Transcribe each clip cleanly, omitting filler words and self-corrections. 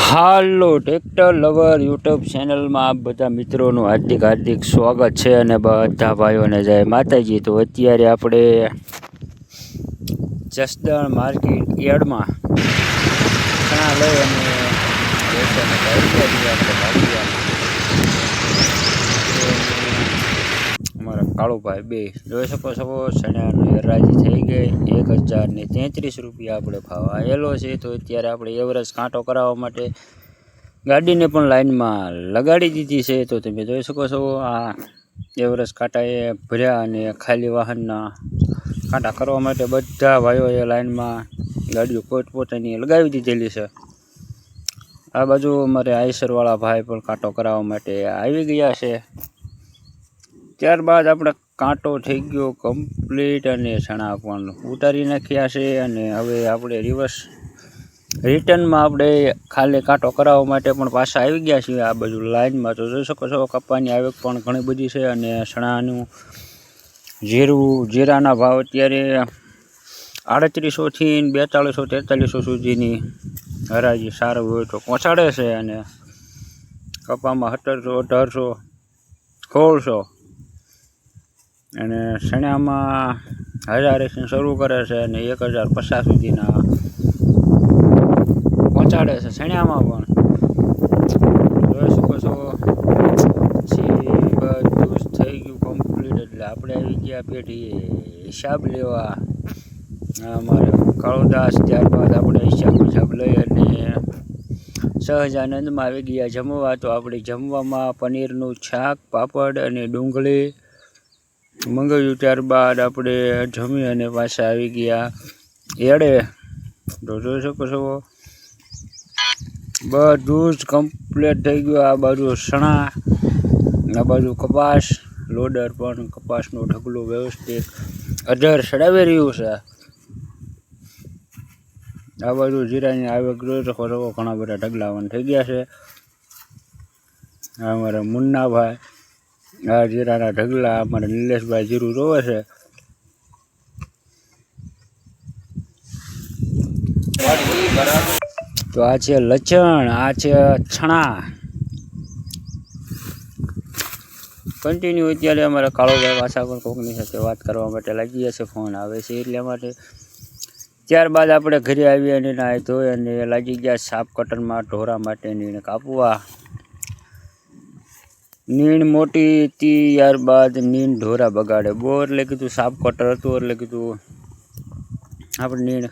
હાલો tractor lover YouTube ચેનલમાં આપ બધા મિત્રોનું હાર્દિક સ્વાગત છે અને બધા ભાઈઓને જય માતાજી। તો અત્યારે આપણે જસદણ માર્કેટ યાર્ડમાં ચણા લઈ અને અમારા કાળુભાઈ બે જોઈ શકો છો ચણાની હરાજી થઈ ગઈ। 1033 રૂપિયા આપણે ભાવ આવેલો છે। તો અત્યારે આપણે એવરેજ કાંટો કરાવવા માટે ગાડીને પણ લાઈનમાં લગાડી દીધી છે। તો તમે જોઈ શકો છો આ એવરેજ કાંટાએ ભર્યા અને ખાલી વાહનના કાંટા કરવા માટે બધા ભાઈઓએ લાઈનમાં ગાડીઓ પોતપોતાની લગાવી દીધેલી છે। આ બાજુ અમારે આઈસરવાળા ભાઈ પણ કાંટો કરાવવા માટે આવી ગયા છે। ત્યારબાદ આપણે કાંટો થઈ ગયો કમ્પ્લીટ અને ચણા પણ ઉતારી નાખ્યા છે અને હવે આપણે રિટર્નમાં આપણે ખાલી કાંટો કરાવવા માટે પણ પાછા આવી ગયા છીએ આ બાજુ લાઈનમાં। તો જોઈ શકો છો કપ્પાની આવક પણ ઘણી બધી છે અને ચણાનું જીરાના ભાવ અત્યારે 3800 થી 4200-4300 સુધીની હરાજી સારું હોય તો પહોંચાડે છે અને કપામાં 1700, 1800 અને ચણામાં 1000 શરૂ કરે છે અને 1050 સુધીના પહોંચાડે છે ચણામાં પણ જોઈ શકો છો। બધું થઈ ગયું કમ્પ્લીટ એટલે આપણે આવી ગયા પેઢી હિસાબ લેવા અમારે કાળુદાસ। ત્યારબાદ આપણે હિસાબ લઈ અને સહજાનંદમાં આવી ગયા જમવા। તો આપણે જમવામાં પનીરનું શાક, પાપડ અને ડુંગળી મંગાવ્યું। ત્યારબાદ આપણે જમી અને પાછા આવી ગયા એડે। તો જોઈ શકો છો બધું જ કમ્પ્લીટ થઈ ગયું। આ બાજુ ચણા, આ બાજુ કપાસ, લોડર પણ કપાસનું ઢગલું વ્યવસ્થિત અધર ચડાવી રહ્યું છે। આ બાજુ જીરાની આવક જોઈ શકો છો ઘણા બધા ઢગલાવાન થઈ ગયા છે। અમારા મુન્નાભાઈ આ જીરાના ઢગલા, અમારા નિલેશભાઈ જીરું જોવે છે। તો આ છે લચણ, આ છે છણા। કન્ટિન્યુ અત્યારે અમારા કાળુભાઈ પાછા પણ કોકની સાથે વાત કરવા માટે લાગી ગયા છે, ફોન આવે છે એટલા માટે। ત્યારબાદ આપણે ઘરે આવી અને નાહી ધોઈ અને લાગી ગયા સાપ કટરમાં ઢોરા માટે નીણ કાપવા। નીણ મોટી હતી ત્યારબાદ નીણ ઢોરા બગાડે બહુ એટલે કીધું સાપ કટર હતું એટલે કીધું આપણે નીણ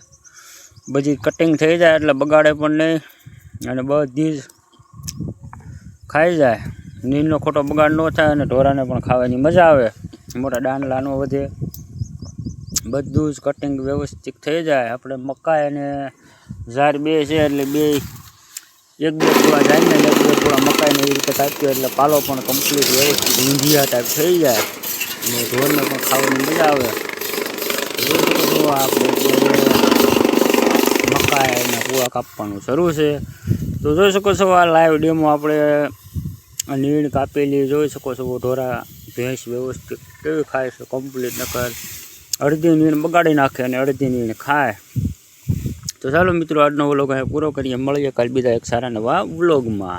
બધી કટિંગ થઈ જાય એટલે બગાડે પણ નહીં અને બધી જ ખાઈ જાય। નીણનો ખોટો બગાડ ન થાય અને ઢોરાને પણ ખાવાની મજા આવે, મોટા ડાંડલા ન વધે, બધું જ કટિંગ વ્યવસ્થિત થઈ જાય। આપણે મકાઈ અને ઝાર બે છે એટલે એક બે પૂળા જાય ને એક બે પૂળા મકાઈને એવી રીતે કાપ્યો એટલે પાલો પણ કમ્પ્લીટ વ્યવસ્થિત ઊંધિયા ટાઈપ થઈ જાય અને ઢોરને પણ ખાવાની મજા આવે। આપણે મકાઈના પૂળા કાપવાનું શરૂ છે। તો જોઈ શકો છો આ લાઈવ ડેમો આપણે નીણ કાપેલી જોઈ શકો છો। ઢોરા ભેંસ વ્યવસ્થિત કેવી ખાય છે કમ્પ્લીટ, નકર અડધી નીણ બગાડી નાખે અને અડધી નીણ ખાય। તો ચાલો મિત્રો આજનો વ્લોગ અહીં પૂરો કરીએ, મળીએ કાલ બીજા એક સારા નવા વ્લોગમાં।